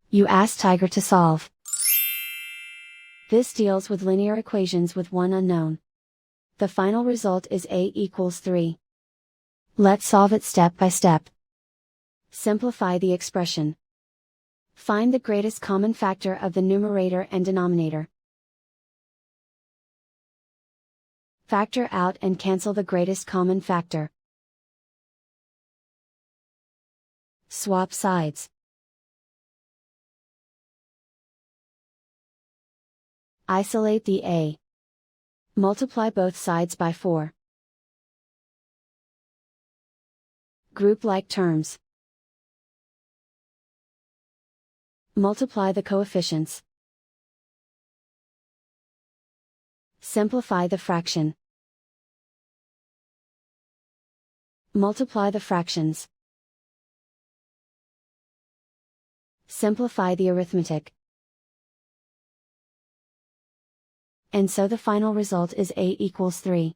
You ask Tiger to solve. This deals with linear equations with one unknown. The final result is a equals 3. Let's solve it step by step. Simplify the expression. Find the greatest common factor of the numerator and denominator. Factor out and cancel the greatest common factor. Swap sides. Isolate the a. Multiply both sides by 4. Group like terms. Multiply the coefficients. Simplify the fraction. Multiply the fractions. Simplify the arithmetic. And so the final result is a equals 3.